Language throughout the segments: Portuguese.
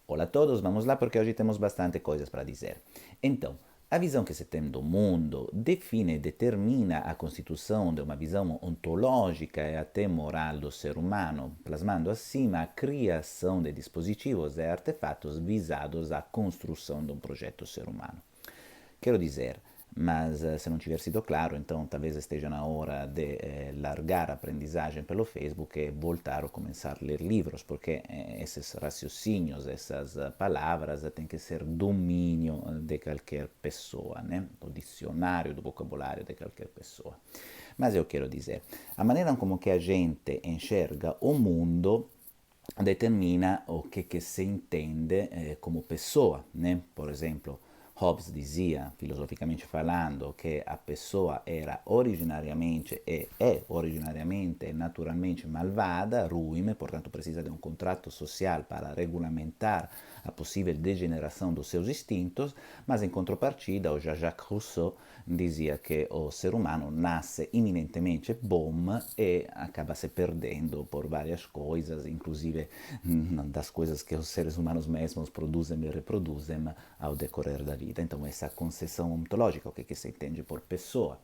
Olá a todos, vamos lá porque hoje temos bastante coisas para dizer. Então, a visão que se tem do mundo define e determina a constituição de uma visão ontológica e até moral do ser humano, plasmando acima a criação de dispositivos e artefatos visados à construção de um projeto ser humano. Quero dizer, mas se não tiver sido claro, então talvez esteja na hora de largar a aprendizagem pelo Facebook e voltar a começar a ler livros, porque esses raciocínios, essas palavras têm que ser domínio de qualquer pessoa, né? O dicionário do vocabulário de qualquer pessoa. Mas eu quero dizer, a maneira como que a gente enxerga o mundo determina o que se entende como pessoa, né? Por exemplo, Hobbes dizia, filosoficamente falando, que a pessoa era originariamente e é originariamente e naturalmente malvada, ruim, portanto precisa de um contrato social para regulamentar a possível degeneração dos seus instintos, mas em contrapartida, o Jean-Jacques Rousseau dizia que o ser humano nasce eminentemente bom e acaba se perdendo por várias coisas, inclusive das coisas que os seres humanos mesmos produzem e reproduzem ao decorrer da vida. Então, essa concepção ontológica, o que se entende por pessoa,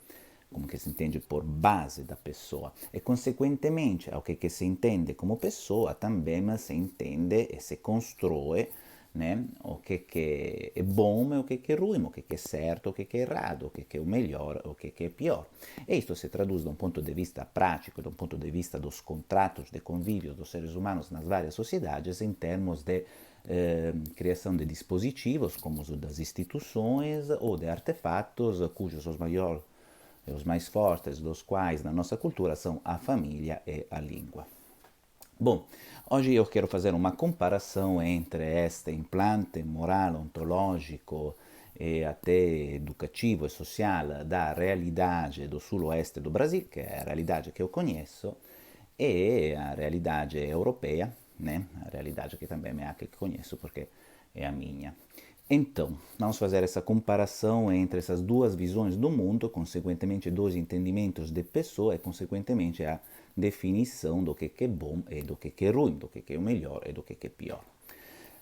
como que se entende por base da pessoa, e consequentemente ao que se entende como pessoa também se entende e se constrói, né, o que é bom e o que é ruim, o que é certo, o que é errado, o que é o melhor, o que é pior. E isto se traduz de um ponto de vista prático, de um ponto de vista dos contratos de convívio dos seres humanos nas várias sociedades, em termos de criação de dispositivos, como os das instituições ou de artefatos, cujos os mais fortes dos quais na nossa cultura são a família e a língua. Bom, hoje eu quero fazer uma comparação entre este implante moral, ontológico e até educativo e social da realidade do sul-oeste do Brasil, que é a realidade que eu conheço, e a realidade europeia, né? A realidade que também é a que conheço porque é a minha. Então, vamos fazer essa comparação entre essas duas visões do mundo, consequentemente dois entendimentos de pessoa e consequentemente a definição do que é bom e do que é ruim, do que é o melhor e do que é pior.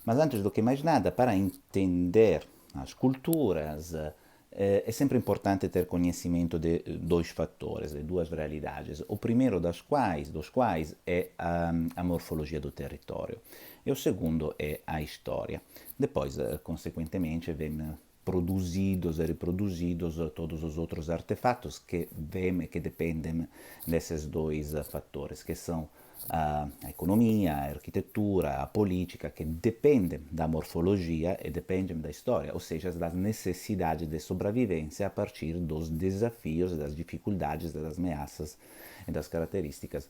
Mas antes do que mais nada, para entender as culturas, é sempre importante ter conhecimento de dois fatores, de duas realidades. O primeiro dos quais é a morfologia do território e o segundo é a história. Depois, consequentemente, vem produzidos e reproduzidos todos os outros artefatos que dependem desses dois fatores, que são a economia, a arquitetura, a política, que dependem da morfologia e dependem da história, ou seja, das necessidades de sobrevivência a partir dos desafios, das dificuldades, das ameaças e das características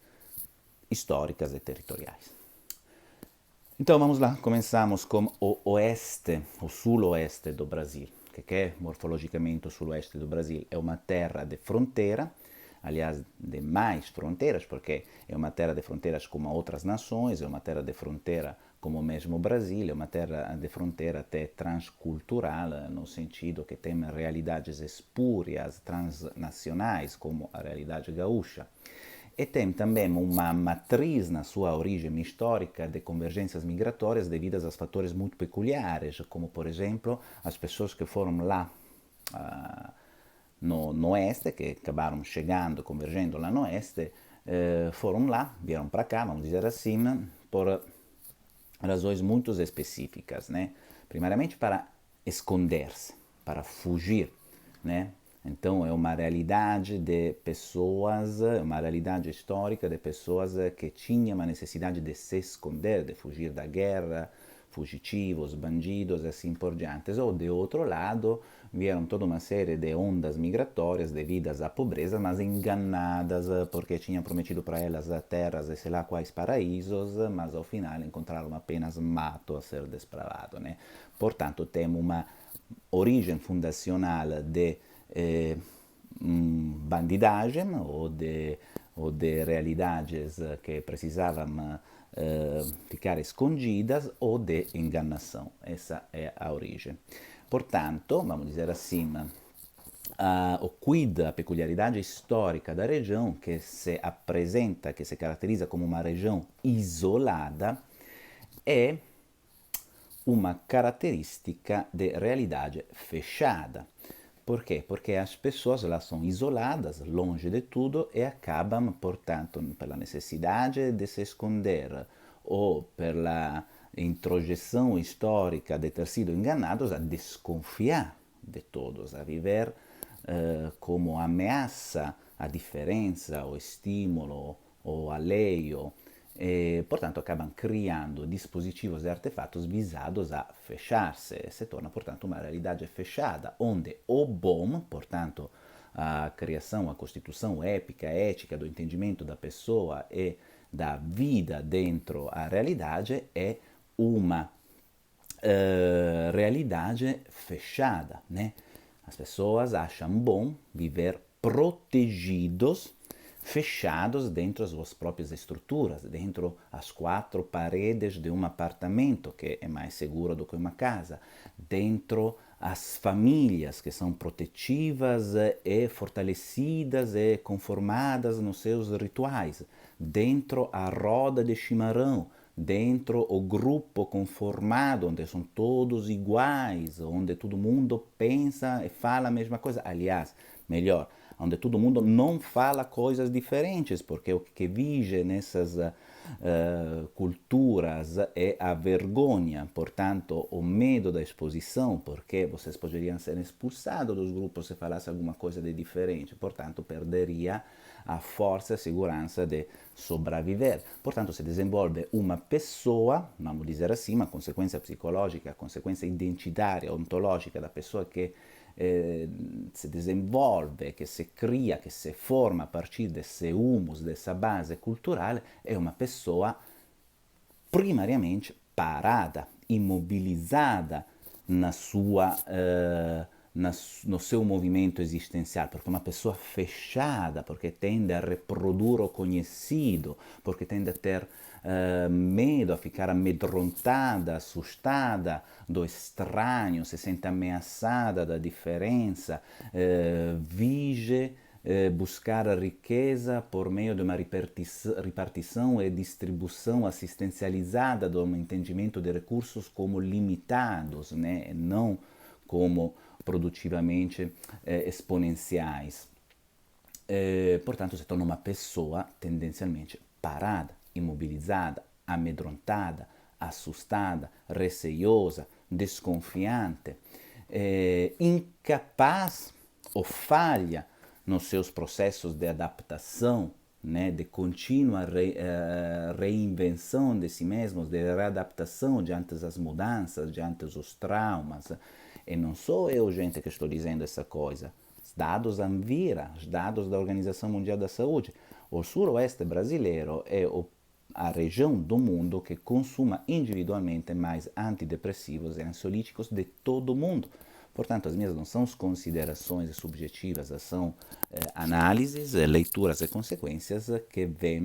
históricas e territoriais. Então vamos lá, começamos com o oeste, o sul-oeste do Brasil. O que é morfologicamente o sul-oeste do Brasil? É uma terra de fronteira, aliás, de mais fronteiras, porque é uma terra de fronteiras como outras nações, é uma terra de fronteira como mesmo o Brasil, é uma terra de fronteira até transcultural, no sentido que tem realidades espúrias, transnacionais, como a realidade gaúcha. E tem também uma matriz na sua origem histórica de convergências migratórias devidas a fatores muito peculiares, como, por exemplo, as pessoas que foram lá no oeste, que acabaram chegando, convergendo lá no oeste, foram lá, vieram para cá, vamos dizer assim, por razões muito específicas, né? Primariamente para esconder-se, para fugir, né? Então é uma realidade de pessoas, uma realidade histórica de pessoas que tinham a necessidade de se esconder, de fugir da guerra, fugitivos, bandidos e assim por diante. Ou de outro lado, vieram toda uma série de ondas migratórias devidas à pobreza, mas enganadas porque tinham prometido para elas terras e sei lá quais paraísos, mas ao final encontraram apenas mato a ser desbravado, né? Portanto, temos uma origem fundacional de bandidagem ou de realidades que precisavam ficar escondidas ou de enganação. Essa é a origem. Portanto, vamos dizer assim, o quid, a peculiaridade histórica da região, que se apresenta, que se caracteriza como uma região isolada, é uma característica de realidade fechada. Por quê? Porque as pessoas lá são isoladas, longe de tudo, e acabam, portanto, pela necessidade de se esconder ou pela introjeção histórica de ter sido enganados, a desconfiar de todos, a viver como ameaça a diferença, o estímulo, o alheio, e, portanto, acabam criando dispositivos e artefatos visados a fechar-se. Se torna, portanto, uma realidade fechada, onde o bom, portanto, a criação, a constituição épica, ética do entendimento da pessoa e da vida dentro a realidade é uma realidade fechada, né? As pessoas acham bom viver protegidos, fechados dentro as suas próprias estruturas, dentro as quatro paredes de um apartamento, que é mais seguro do que uma casa, dentro as famílias que são protetivas e fortalecidas e conformadas nos seus rituais, dentro a roda de chimarrão, dentro o grupo conformado, onde são todos iguais, onde todo mundo pensa e fala a mesma coisa. Aliás, melhor, onde todo mundo não fala coisas diferentes, porque o que vige nessas culturas é a vergonha, portanto, o medo da exposição, porque vocês poderiam ser expulsados dos grupos se falasse alguma coisa de diferente, portanto, perderia a força e a segurança de sobreviver. Portanto, se desenvolve uma pessoa, vamos dizer assim, uma consequência psicológica, consequência identitária, ontológica da pessoa que se desenvolve, que se cria, que se forma a partir desse humus, dessa base cultural, é uma pessoa primariamente parada, imobilizada na sua, no seu movimento existencial, porque é uma pessoa fechada, porque tende a reproduzir o conhecido, porque tende a ter medo, a ficar amedrontada, assustada do estranho, se sente ameaçada da diferença, vige buscar a riqueza por meio de uma repartição e distribuição assistencializada de um entendimento de recursos como limitados, né? Não como produtivamente exponenciais. Portanto, se torna uma pessoa tendencialmente parada, imobilizada, amedrontada, assustada, receiosa, desconfiante, incapaz ou falha nos seus processos de adaptação, né, de contínua reinvenção de si mesmos, de readaptação diante das mudanças, diante dos traumas. E não sou eu, gente, que estou dizendo essa coisa. Os dados Anvira, os dados da Organização Mundial da Saúde. O suroeste brasileiro é a região do mundo que consuma individualmente mais antidepressivos e ansiolíticos de todo o mundo. Portanto, as minhas não são considerações subjetivas, são análises, leituras e consequências que vêm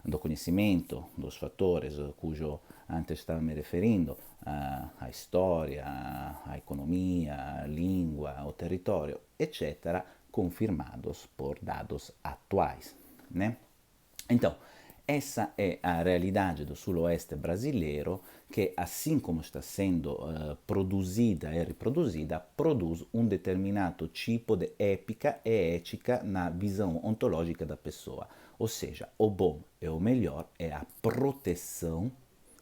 do conhecimento dos fatores cujo antes estava me referindo, a história, a economia, a língua, o território, etc., confirmados por dados atuais, né? Então, essa é a realidade do sudoeste brasileiro que, assim como está sendo produzida e reproduzida, produz um determinado tipo de épica e ética na visão ontológica da pessoa. Ou seja, o bom e o melhor é a proteção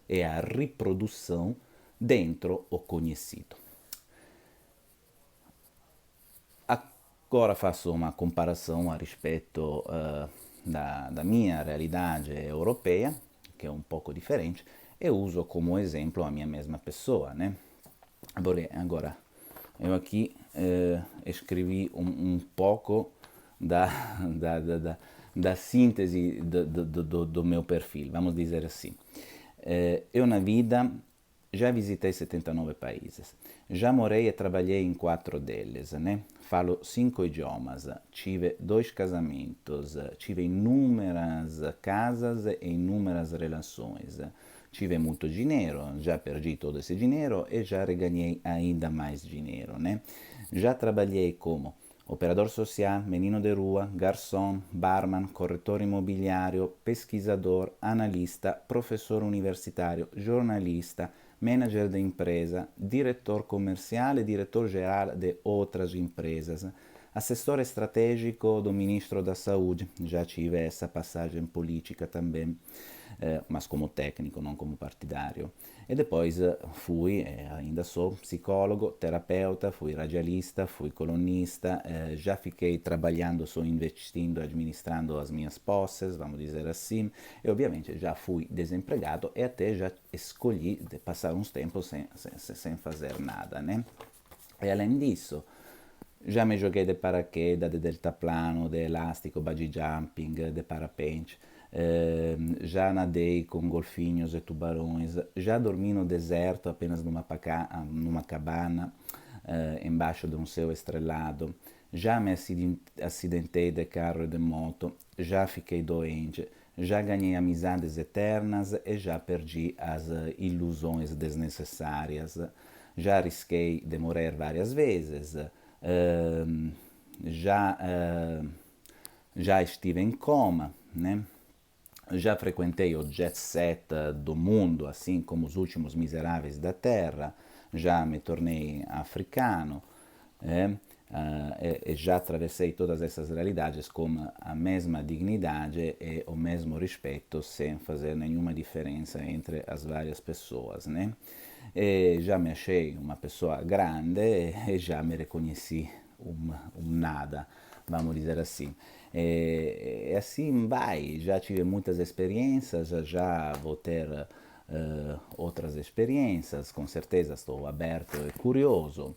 e a reprodução dentro o conhecido. Agora faço uma comparação a respeito da minha realidade europeia, que é um pouco diferente, e uso como exemplo a minha mesma pessoa, né? Agora, eu aqui escrevi um pouco da síntese do meu perfil, vamos dizer assim. Eu na vida já visitei 79 países, já morei e trabalhei em 4 deles, né? Falo 5 idiomas, tive 2 casamentos, tive inúmeras casas e inúmeras relações. Tive muito dinheiro, já perdi todo esse dinheiro e já reganhei ainda mais dinheiro, né? Já trabalhei como operador social, menino de rua, garçom, barman, corretor imobiliário, pesquisador, analista, professor universitário, jornalista, manager de empresa, diretor comercial e diretor geral de outras empresas, assessor estratégico do ministro da Saúde, já tive essa passagem política também, mas como técnico, não como partidário. E depois fui, ainda sou psicólogo, terapeuta, fui radialista, fui colunista, já fiquei trabalhando, só investindo, administrando as minhas posses, vamos dizer assim, e obviamente já fui desempregado e até já escolhi de passar uns tempos sem fazer nada, né? E além disso, já me joguei de paraquedas, de deltaplano, de elástico, bungee jumping, de parapente. Já nadei com golfinhos e tubarões. Já dormi no deserto, apenas numa cabana, embaixo de um céu estrelado. Já me acidentei de carro e de moto. Já fiquei doente. Já ganhei amizades eternas e já perdi as ilusões desnecessárias. Já arrisquei de morrer várias vezes. Uh, já, já estive em coma, né? Já frequentei o jet set do mundo, assim como os últimos miseráveis da terra, já me tornei africano, e já atravessei todas essas realidades com a mesma dignidade e o mesmo respeito, sem fazer nenhuma diferença entre as várias pessoas, né? E já me achei uma pessoa grande e já me reconheci nada, vamos dizer assim. E assim vai, já tive muitas experiências, já vou ter outras experiências, com certeza estou aberto e curioso.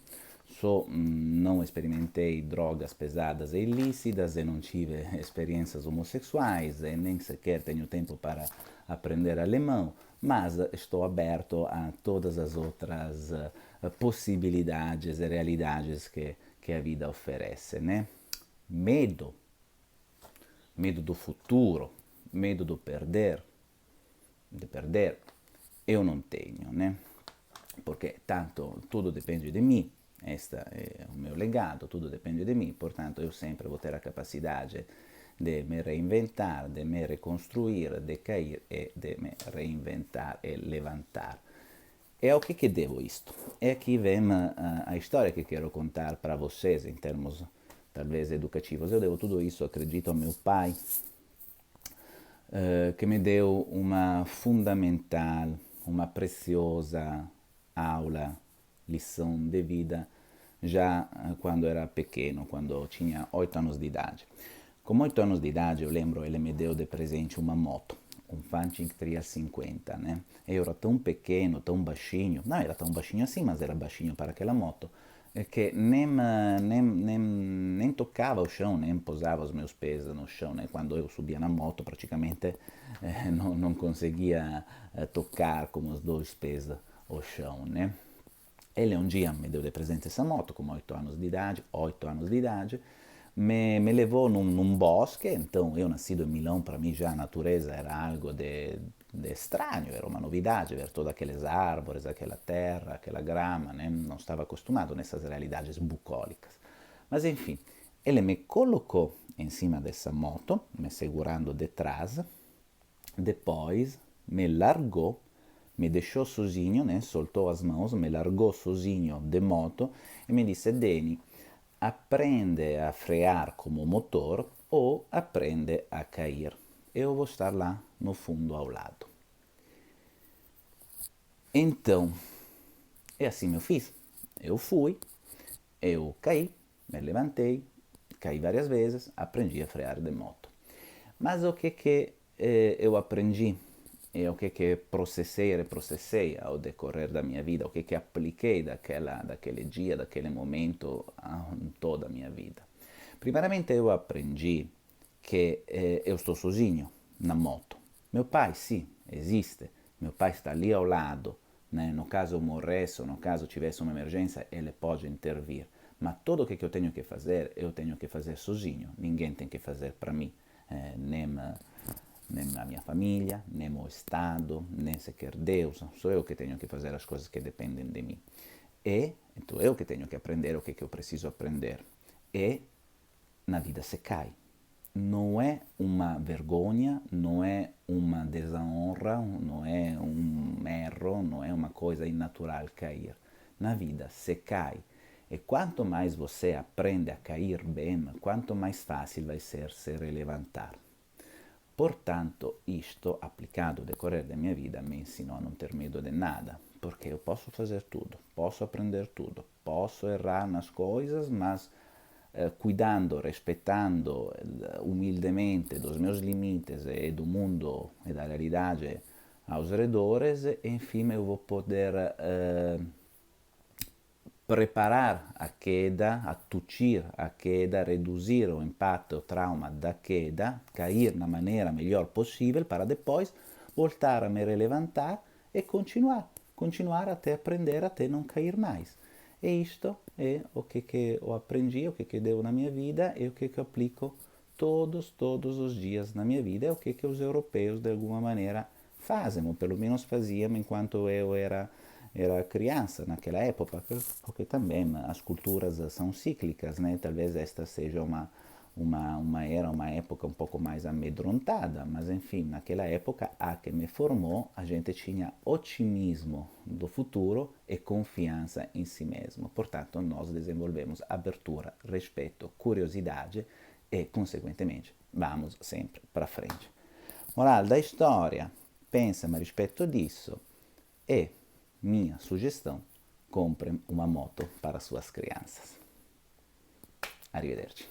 Não experimentei drogas pesadas e ilícitas e não tive experiências homossexuais e nem sequer tenho tempo para aprender alemão, mas estou aberto a todas as outras possibilidades e realidades que a vida oferece, né? Medo, medo do futuro, medo de perder, eu não tenho, né? Porque tanto tudo depende de mim, este é o meu legado, tudo depende de mim, portanto eu sempre vou ter a capacidade de me reinventar, de me reconstruir, de cair e de me reinventar e levantar. E ao que devo isto? E aqui vem a história que quero contar para vocês em termos talvez educativos. Eu devo tudo isso, acredito, ao meu pai, que me deu uma fundamental, uma preciosa aula, lição de vida, já quando era pequeno, quando tinha 8 anos de idade. Com 8 anos de idade, eu lembro, ele me deu de presente uma moto, um Fanching 350, né? Eu era tão pequeno, tão baixinho, não era tão baixinho assim, mas era baixinho para aquela moto, que nem tocava o chão, nem posava os meus pés no chão, né? Quando eu subia na moto, praticamente não conseguia tocar com os dois pés o chão, né? Ele um dia me deu de presente essa moto com 8 anos de idade, me levou num bosque, então eu nascido em Milão, para mim já a natureza era algo de estranho, era uma novidade ver todas aquelas árvores, aquela terra, aquela grama, né? Não estava acostumado nessas realidades bucólicas. Mas enfim, ele me colocou em cima dessa moto, me segurando detrás, depois me largou, me deixou sozinho, né? Soltou as mãos, me largou sozinho de moto e me disse: Deni, aprende a frear como motor ou aprende a cair. Eu vou estar lá no fundo ao lado. Então, é assim eu fiz. Eu fui, eu caí, me levantei, caí várias vezes, aprendi a frear de moto. Mas o que eu aprendi e o que processei e reprocessei ao decorrer da minha vida, o que apliquei daquele dia, daquele momento em toda a minha vida. Primeiramente eu aprendi que eu estou sozinho na moto. Meu pai, sim, existe. Meu pai está ali ao lado, né? No caso eu morresse ou no caso tivesse uma emergência, ele pode intervir. Mas tudo o que eu tenho que fazer sozinho. Ninguém tem que fazer para mim, nem a minha família, nem o Estado, nem sequer Deus. Sou eu que tenho que fazer as coisas que dependem de mim. E então eu que tenho que aprender o que eu preciso aprender. E na vida se cai. Não é uma vergonha, não é uma desonra, não é um erro, não é uma coisa inatural cair. Na vida se cai. E quanto mais você aprende a cair bem, quanto mais fácil vai ser se relevantar. Portanto, isto aplicado ao decorrer da minha vida me ensinou a não ter medo de nada, porque eu posso fazer tudo, posso aprender tudo, posso errar nas coisas, mas cuidando, respeitando humildemente dos meus limites e do mundo e da realidade aos redores, enfim, eu vou poder preparar a queda, attutir a queda, reduzir o impacto, o trauma da queda, cair na maneira melhor possível para depois voltar a me relevantar e continuar até aprender, até não cair mais. E isto é o que eu aprendi, o que deu na minha vida e o que eu aplico todos os dias na minha vida, é o que os europeus de alguma maneira fazem, ou pelo menos faziam enquanto eu era criança naquela época, porque também as culturas são cíclicas, né? Talvez esta seja uma época um pouco mais amedrontada, mas enfim, naquela época a que me formou, a gente tinha otimismo do futuro e confiança em si mesmo. Portanto, nós desenvolvemos abertura, respeito, curiosidade e, consequentemente, vamos sempre para frente. Moral da história, pensa a respeito disso e minha sugestão, compre uma moto para suas crianças. Arrivederci.